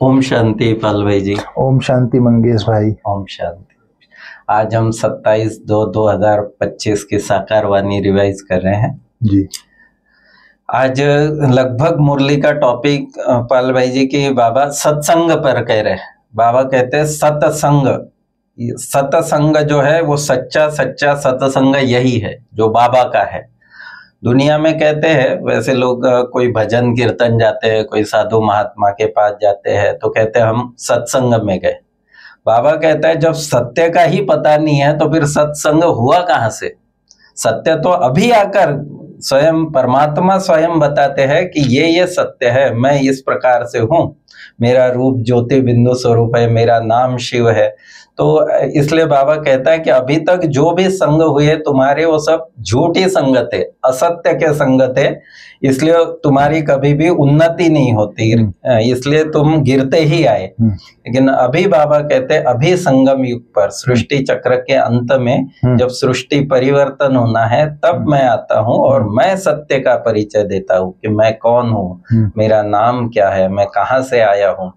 ओम शांति पाल भाई जी। ओम शांति मंगेश भाई। ओम शांति। आज हम 27/2/2025 की साकार वाणी रिवाइज कर रहे हैं जी। आज लगभग मुरली का टॉपिक पाल भाई जी की बाबा सत्संग पर कह रहे हैं। बाबा कहते हैं सत्संग, सत्संग जो है वो सच्चा सत्संग यही है जो बाबा का है। दुनिया में कहते हैं वैसे लोग कोई भजन कीर्तन जाते हैं, कोई साधु महात्मा के पास जाते हैं तो कहते हैं हम सत्संग में गए। बाबा कहता है जब सत्य का ही पता नहीं है तो फिर सत्संग हुआ कहाँ से। सत्य तो अभी आकर स्वयं परमात्मा स्वयं बताते हैं कि ये सत्य है, मैं इस प्रकार से हूँ, मेरा रूप ज्योति बिंदु स्वरूप है, मेरा नाम शिव है। तो इसलिए बाबा कहता है कि अभी तक जो भी संग हुए तुम्हारे वो सब झूठी संगत है, असत्य के संगत है, इसलिए तुम्हारी कभी भी उन्नति नहीं होती, इसलिए तुम गिरते ही आए। लेकिन अभी बाबा कहते हैं अभी संगम युग पर सृष्टि चक्र के अंत में जब सृष्टि परिवर्तन होना है तब मैं आता हूँ और मैं सत्य का परिचय देता हूँ कि मैं कौन हूँ, मेरा नाम क्या है, मैं कहाँ से आया हूँ।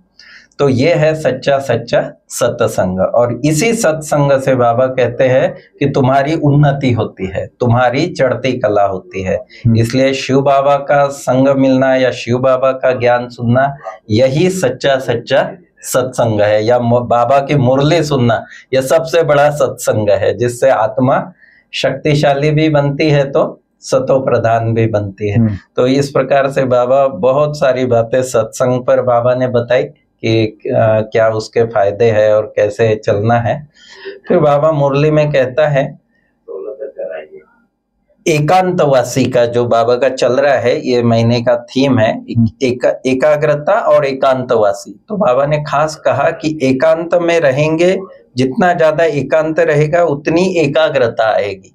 तो ये है सच्चा सत्संग। और इसी सत्संग से बाबा कहते हैं कि तुम्हारी उन्नति होती है, तुम्हारी चढ़ती कला होती है। इसलिए शिव बाबा का संग मिलना या शिव बाबा का ज्ञान सुनना यही सच्चा सत्संग है, या बाबा की मुरली सुनना यह सबसे बड़ा सत्संग है, जिससे आत्मा शक्तिशाली भी बनती है तो सतो प्रधान भी बनती है। तो इस प्रकार से बाबा बहुत सारी बातें सत्संग पर बाबा ने बताई कि क्या उसके फायदे हैं और कैसे चलना है। फिर बाबा मुरली में कहता है एकांतवासी का जो बाबा का चल रहा है, ये महीने का थीम है एकाग्रता और एकांतवासी। तो बाबा ने खास कहा कि एकांत में रहेंगे, जितना ज्यादा एकांत रहेगा उतनी एकाग्रता आएगी।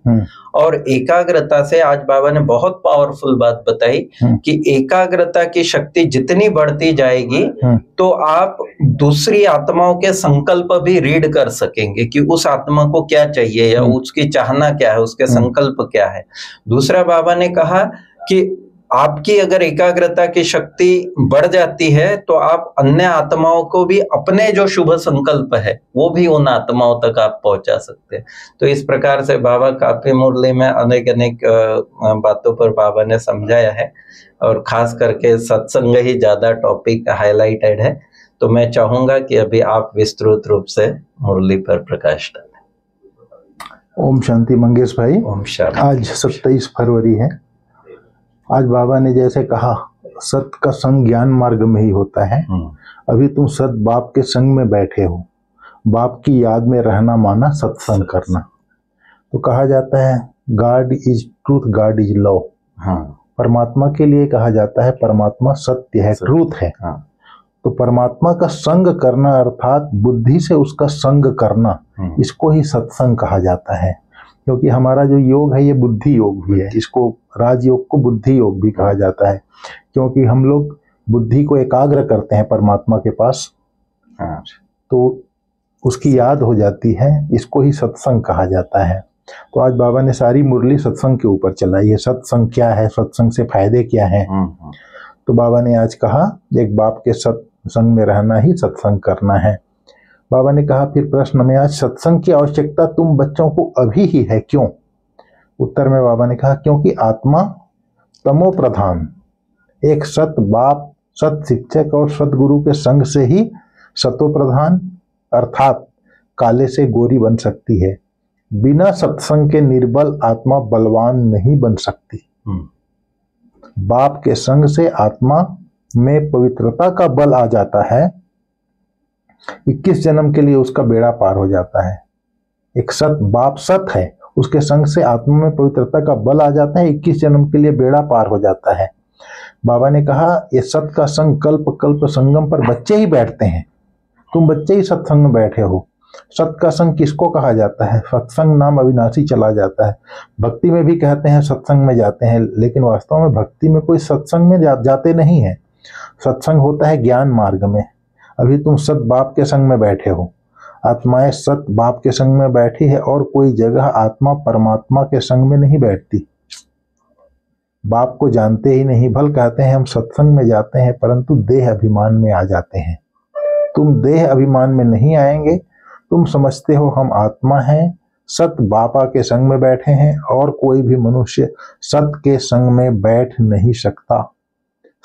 और एकाग्रता से आज बाबा ने बहुत पावरफुल बात बताई कि एकाग्रता की शक्ति जितनी बढ़ती जाएगी तो आप दूसरी आत्माओं के संकल्प भी रीड कर सकेंगे कि उस आत्मा को क्या चाहिए या उसकी चाहना क्या है, उसके संकल्प क्या है। दूसरा बाबा ने कहा कि आपकी अगर एकाग्रता की शक्ति बढ़ जाती है तो आप अन्य आत्माओं को भी अपने जो शुभ संकल्प है वो भी उन आत्माओं तक आप पहुंचा सकते हैं। तो इस प्रकार से बाबा काफी मुरली में अनेक बातों पर बाबा ने समझाया है और खास करके सत्संग ही ज्यादा टॉपिक हाईलाइटेड है। तो मैं चाहूंगा कि अभी आप विस्तृत रूप से मुरली पर प्रकाश डालें। ओम शांति मंगेश भाई। ओम शांति। आज 27 फरवरी है। आज बाबा ने जैसे कहा सत का संग ज्ञान मार्ग में ही होता है। अभी तुम सत बाप के संग में बैठे हो, बाप की याद में रहना माना सत्संग करना। तो कहा जाता है God is truth, God is love. परमात्मा के लिए कहा जाता है परमात्मा सत्य है, ट्रूथ है। तो परमात्मा का संग करना अर्थात बुद्धि से उसका संग करना, इसको ही सत्संग कहा जाता है। क्योंकि हमारा जो योग है ये बुद्धि योग भी है, इसको राजयोग को बुद्धि योग भी कहा जाता है, क्योंकि हम लोग बुद्धि को एकाग्र करते हैं परमात्मा के पास तो उसकी याद हो जाती है, इसको ही सत्संग कहा जाता है। तो आज बाबा ने सारी मुरली सत्संग के ऊपर चलाई है। सत्संग क्या है, सत्संग से फायदे क्या हैं। तो बाबा ने आज कहा एक बाप के सत्संग में रहना ही सत्संग करना है। बाबा ने कहा फिर प्रश्न में आज सत्संग की आवश्यकता तुम बच्चों को अभी ही है, क्यों? उत्तर में बाबा ने कहा क्योंकि आत्मा तमो प्रधान, एक सत बाप, सत शिक्षक और सतगुरु के संग से ही सतो प्रधान अर्थात काले से गोरी बन सकती है। बिना सत्संग के निर्बल आत्मा बलवान नहीं बन सकती। बाप के संग से आत्मा में पवित्रता का बल आ जाता है, 21 जन्म के लिए उसका बेड़ा पार हो जाता है। एक सत बाप सत है, उसके संग से आत्मा में पवित्रता का बल आ जाता है, 21 जन्म के लिए बेड़ा पार हो जाता है। बाबा ने कहा ये सत का संग कल्प कल्प संगम पर बच्चे ही बैठते हैं, तुम बच्चे ही सत्संग में बैठे हो। सत का संग किसको कहा जाता है? सत्संग नाम अविनाशी चला जाता है। भक्ति में भी कहते हैं सत्संग में जाते हैं, लेकिन वास्तव में भक्ति में कोई सत्संग में जाते नहीं है। सत्संग होता है ज्ञान मार्ग में। अभी तुम सत बाप के संग में बैठे हो, आत्माएं सत बाप के संग में बैठी है और कोई जगह आत्मा परमात्मा के संग में नहीं बैठती। बाप को जानते ही नहीं, भल कहते हैं हम सत्संग में जाते हैं परंतु देह अभिमान में आ जाते हैं। तुम देह अभिमान में नहीं आएंगे। तुम समझते हो हम आत्मा हैं, सत बाबा के संग में बैठे हैं और कोई भी मनुष्य सत के संग में बैठ नहीं सकता।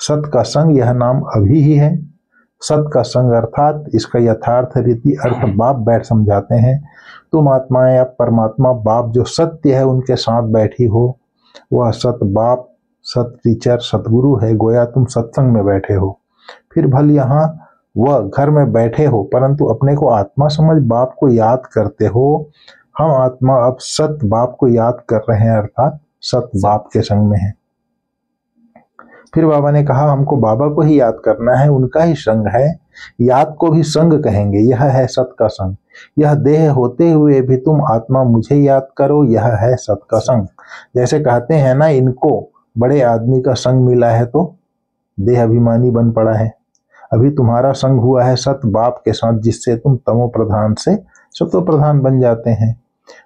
सत का संग यह नाम अभी ही है। सत का संग अर्थात इसका यथार्थ रीति अर्थ बाप बैठ समझाते हैं। तुम आत्माएं या परमात्मा बाप जो सत्य है उनके साथ बैठी हो, वह सत बाप सत टीचर सतगुरु है। गोया तुम सत्संग में बैठे हो। फिर भल यहाँ वह घर में बैठे हो परंतु अपने को आत्मा समझ बाप को याद करते हो। हम आत्मा अब सत बाप को याद कर रहे हैं अर्थात सत बाप के संग में है। फिर बाबा ने कहा हमको बाबा को ही याद करना है, उनका ही संग है। याद को भी संग कहेंगे, यह है सत का संग। यह देह होते हुए भी तुम आत्मा मुझे याद करो, यह है सत का संग। जैसे कहते हैं ना, इनको बड़े आदमी का संग मिला है तो देह अभिमानी बन पड़ा है। अभी तुम्हारा संग हुआ है सत बाप के साथ, जिससे तुम तमो प्रधान से सतो प्रधान बन जाते हैं।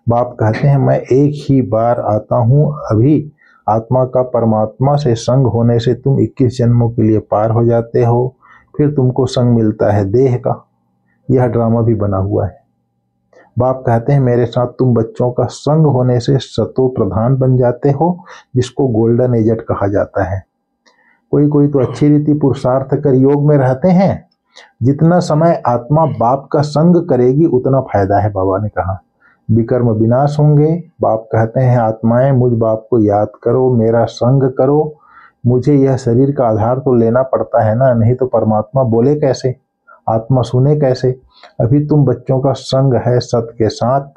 बाप कहते हैं मैं एक ही बार आता हूँ। अभी आत्मा का परमात्मा से संग होने से तुम 21 जन्मों के लिए पार हो जाते हो। फिर तुमको संग मिलता है देह का। यह ड्रामा भी बना हुआ है। बाप कहते हैं मेरे साथ तुम बच्चों का संग होने से सतो प्रधान बन जाते हो, जिसको गोल्डन एजेट कहा जाता है। कोई कोई तो अच्छी रीति पुरुषार्थ कर योग में रहते हैं। जितना समय आत्मा बाप का संग करेगी उतना फायदा है। बाबा ने कहा विकर्म विनाश होंगे। बाप कहते हैं आत्माएं मुझ बाप को याद करो, मेरा संग करो। मुझे यह शरीर का आधार तो लेना पड़ता है ना, नहीं तो परमात्मा बोले कैसे, आत्मा सुने कैसे। अभी तुम बच्चों का संग है सत के साथ।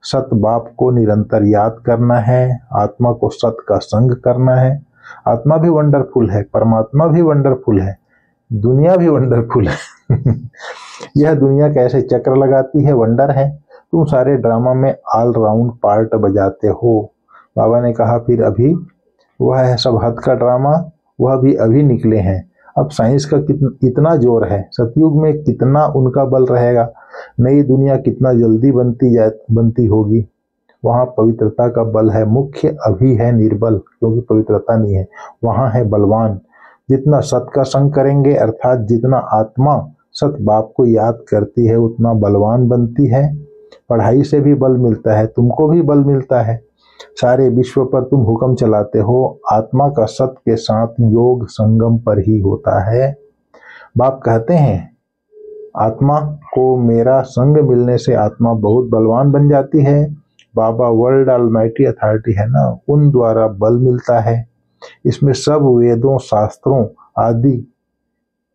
सत बाप को निरंतर याद करना है, आत्मा को सत का संग करना है। आत्मा भी वंडरफुल है, परमात्मा भी वंडरफुल है, दुनिया भी वंडरफुल है। यह दुनिया कैसे चक्र लगाती है, वंडर है। तुम सारे ड्रामा में ऑल राउंड पार्ट बजाते हो। बाबा ने कहा फिर अभी वह है सब हद का ड्रामा, वह भी अभी निकले हैं। अब साइंस का इतना जोर है, सतयुग में कितना उनका बल रहेगा। नई दुनिया कितना जल्दी बनती होगी। वहाँ पवित्रता का बल है मुख्य, अभी है निर्बल क्योंकि पवित्रता नहीं है। वहाँ है बलवान। जितना सत का संग करेंगे अर्थात जितना आत्मा सत बाप को याद करती है उतना बलवान बनती है। पढ़ाई से भी बल मिलता है, तुमको भी बल मिलता है। सारे विश्व पर तुम हुक्म चलाते हो। आत्मा का सत के साथ योग संगम पर ही होता है। बाप कहते हैं आत्मा को मेरा संग मिलने से आत्मा बहुत बलवान बन जाती है। बाबा वर्ल्ड ऑलमाइटी अथॉरिटी है ना, उन द्वारा बल मिलता है। इसमें सब वेदों शास्त्रों आदि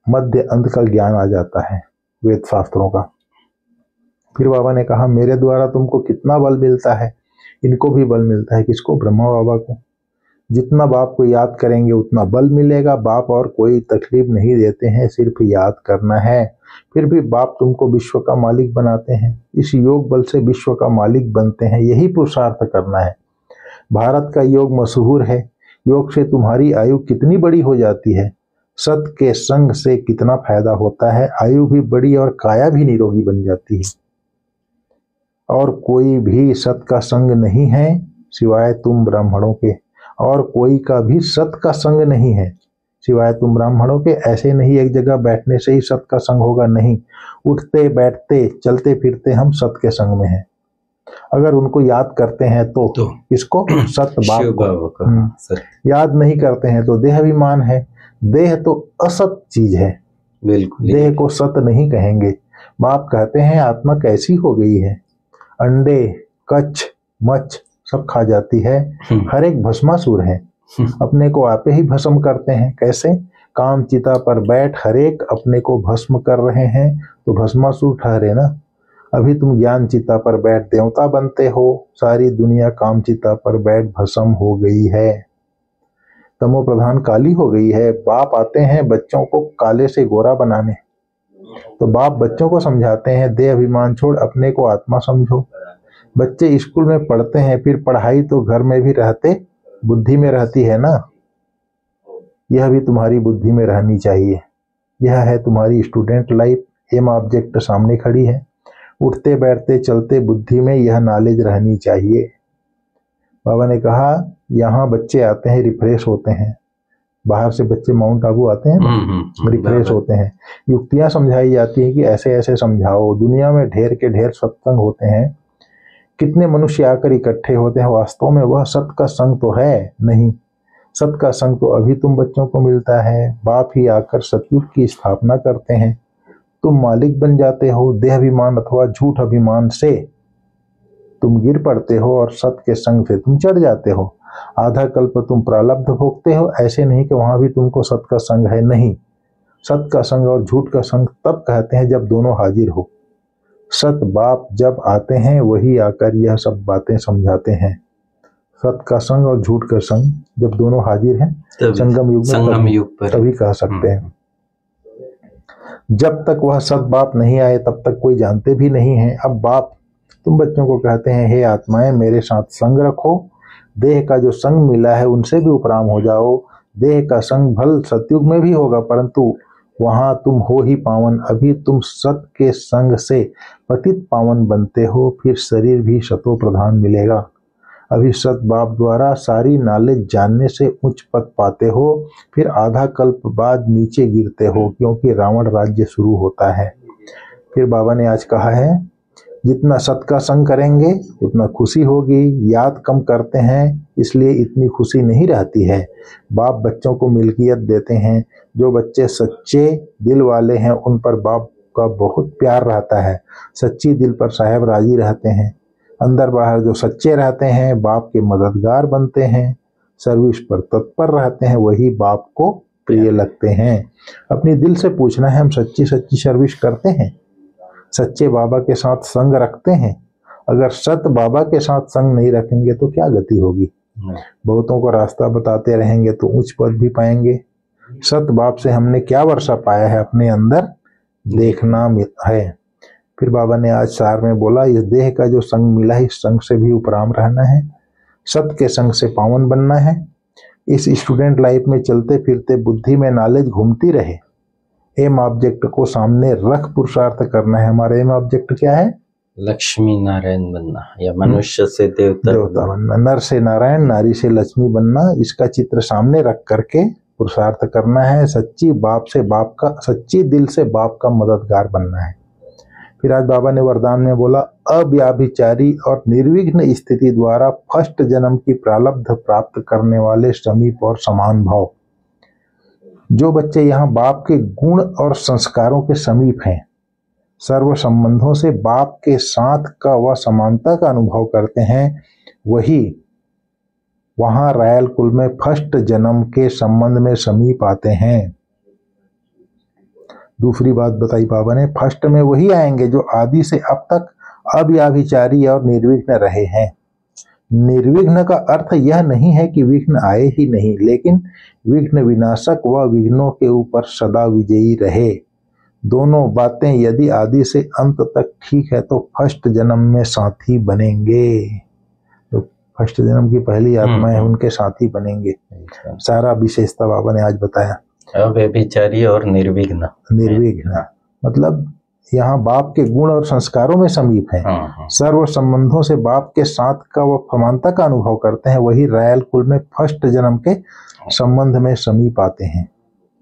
मध्य अंत का ज्ञान आ जाता है, वेद शास्त्रों का। फिर बाबा ने कहा मेरे द्वारा तुमको कितना बल मिलता है। इनको भी बल मिलता है, किसको, ब्रह्मा बाबा को। जितना बाप को याद करेंगे उतना बल मिलेगा। बाप और कोई तकलीफ नहीं देते हैं, सिर्फ याद करना है। फिर भी बाप तुमको विश्व का मालिक बनाते हैं। इस योग बल से विश्व का मालिक बनते हैं, यही पुरुषार्थ करना है। भारत का योग मशहूर है। योग से तुम्हारी आयु कितनी बड़ी हो जाती है। सत के संग से कितना फायदा होता है। आयु भी बड़ी और काया भी निरोगी बन जाती है। और कोई भी सत का संग नहीं है सिवाय तुम ब्राह्मणों के, और कोई का भी सत का संग नहीं है सिवाय तुम ब्राह्मणों के। ऐसे नहीं एक जगह बैठने से ही सत का संग होगा, नहीं। उठते बैठते चलते फिरते हम सत के संग में हैं। अगर उनको याद करते हैं तो किसको, सत बाप को। याद नहीं करते हैं तो देह अभिमान है। देह तो असत चीज है, बिल्कुल। देह को सत नहीं कहेंगे। बाप कहते हैं आत्मा कैसी हो गई है, अंडे कच्छ मच्छ सब खा जाती है। हर एक भस्मासुर है, अपने को आपे ही भस्म करते हैं। कैसे, काम चिता पर बैठ हर एक अपने को भस्म कर रहे हैं तो भस्मासुर ठहरे ना। अभी तुम ज्ञान चिता पर बैठ देवता बनते हो। सारी दुनिया काम चिता पर बैठ भस्म हो गई है, तमो प्रधान काली हो गई है। बाप आते हैं बच्चों को काले से गोरा बनाने, तो बाप बच्चों को समझाते हैं देह अभिमान छोड़ अपने को आत्मा समझो। बच्चे स्कूल में पढ़ते हैं, फिर पढ़ाई तो घर में भी रहते बुद्धि में रहती है ना। यह भी तुम्हारी बुद्धि में रहनी चाहिए। यह है तुम्हारी स्टूडेंट लाइफ। एम ऑब्जेक्ट सामने खड़ी है। उठते बैठते चलते बुद्धि में यह नॉलेज रहनी चाहिए। बाबा ने कहा यहाँ बच्चे आते हैं रिफ्रेश होते हैं, बाहर से बच्चे माउंट आबू आते हैं ना, रिफ्रेश होते हैं, युक्तियां समझाई जाती है कि ऐसे ऐसे समझाओ। दुनिया में ढेर के ढेर सत्संग होते हैं, कितने मनुष्य आकर इकट्ठे होते हैं, वास्तव में वह सत का संग तो है नहीं। सत का संग तो अभी तुम बच्चों को मिलता है, बाप ही आकर सतयुग की स्थापना करते हैं, तुम मालिक बन जाते हो। देह अभिमान अथवा झूठ अभिमान से तुम गिर पड़ते हो और सत के संग से तुम चढ़ जाते हो। आधा कल्प तुम प्रारब्ध भोगते हो, ऐसे नहीं कि वहां भी तुमको सत का संग है, नहीं। सत का संग और झूठ का संग तब कहते हैं जब दोनों हाजिर हो। सत बाप जब आते हैं वही आकर यह सब बातें समझाते हैं। सत का संग और झूठ का संग जब दोनों हाजिर हैं संगम युग में तभी कह सकते हैं। जब तक वह सत बाप नहीं आए तब तक कोई जानते भी नहीं है। अब बाप तुम बच्चों को कहते हैं, हे आत्माएं मेरे साथ संग रखो, देह का जो संग मिला है उनसे भी उपराम हो जाओ। देह का संग भल सतयुग में भी होगा, परंतु वहां तुम हो ही पावन। अभी तुम सत के संग से पतित पावन बनते हो, फिर शरीर भी सतो प्रधान मिलेगा। अभी सत बाप द्वारा सारी नॉलेज जानने से उच्च पद पाते हो, फिर आधा कल्प बाद नीचे गिरते हो, क्योंकि रावण राज्य शुरू होता है। फिर बाबा ने आज कहा है, जितना सत का संग करेंगे उतना खुशी होगी। याद कम करते हैं इसलिए इतनी खुशी नहीं रहती है। बाप बच्चों को मिल्कियत देते हैं। जो बच्चे सच्चे दिल वाले हैं उन पर बाप का बहुत प्यार रहता है। सच्ची दिल पर साहेब राजी रहते हैं। अंदर बाहर जो सच्चे रहते हैं बाप के मददगार बनते हैं। सर्विस पर तत्पर रहते हैं, वही बाप को प्रिय लगते हैं। अपनी दिल से पूछना है, हम सच्ची सच्ची सर्विस करते हैं? सच्चे बाबा के साथ संग रखते हैं? अगर सत बाबा के साथ संग नहीं रखेंगे तो क्या गति होगी? बहुतों को रास्ता बताते रहेंगे तो उच्च पद भी पाएंगे। सत बाप से हमने क्या वर्षा पाया है, अपने अंदर देखना है। फिर बाबा ने आज सार में बोला, इस देह का जो संग मिला है इस संग से भी उपराम रहना है, सत के संग से पावन बनना है। इस स्टूडेंट लाइफ में चलते फिरते बुद्धि में नॉलेज घूमती रहे। एम ऑब्जेक्ट को सामने रख पुरुषार्थ करना है। हमारा एम ऑब्जेक्ट क्या है? लक्ष्मी नारायण बनना, या मनुष्य से देवता बनना, नर से नारायण, नारी से लक्ष्मी बनना। इसका चित्र सामने रख करके पुरुषार्थ करना है। सच्ची दिल से बाप का मददगार बनना है। फिर आज बाबा ने वरदान में बोला, अव्याभिचारी और निर्विघ्न स्थिति द्वारा फर्स्ट जन्म की प्रारब्ध प्राप्त करने वाले समीप और समान भाव। जो बच्चे यहाँ बाप के गुण और संस्कारों के समीप हैं, सर्व संबंधों से बाप के साथ का व समानता का अनुभव करते हैं, वही वहां रायल कुल में फर्स्ट जन्म के संबंध में समीप आते हैं। दूसरी बात बताई बाबा ने, फर्स्ट में वही आएंगे जो आदि से अब तक अव्याभिचारी और निर्विघ्न रहे हैं। निर्विघ्न का अर्थ यह नहीं है कि विघ्न आए ही नहीं, लेकिन विघ्न विनाशक व विघ्नों के ऊपर सदा विजयी रहे। दोनों बातें यदि आदि से अंत तक ठीक है तो फर्स्ट जन्म में साथी बनेंगे। तो फर्स्ट जन्म की पहली आत्मा है, उनके साथी बनेंगे। सारा विशेषता बाबा ने आज बताया। अव्यभिचारी और निर्विघ्न मतलब यहाँ बाप के गुण और संस्कारों में समीप है। सर्व संबंधों से बाप के साथ का वो समानता का अनुभव करते हैं, वही रायल कुल में फर्स्ट जन्म के संबंध में समीप आते हैं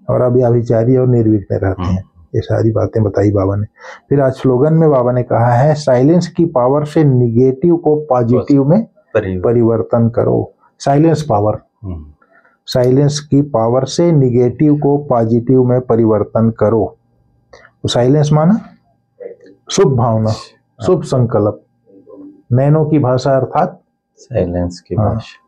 और अव्यभिचारी और निर्विघ्न रहते हैं। ये सारी बातें बताई बाबा ने। फिर आज स्लोगन में बाबा ने कहा है, साइलेंस की पावर से निगेटिव को पॉजिटिव में परिवर्तन करो। साइलेंस पावर, साइलेंस की पावर से निगेटिव को पॉजिटिव में परिवर्तन करो। तो साइलेंस माना शुभ भावना, शुभ संकल्प। नैनो की भाषा अर्थात साइलेंस की भाषा।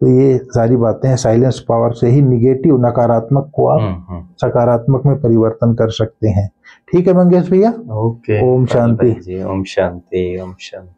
तो ये सारी बातें हैं। साइलेंस पावर से ही निगेटिव, नकारात्मक को आप सकारात्मक में परिवर्तन कर सकते हैं। ठीक है मंगेश भैया? ओके। ओम शांति। ओम शांति। ओम शांति।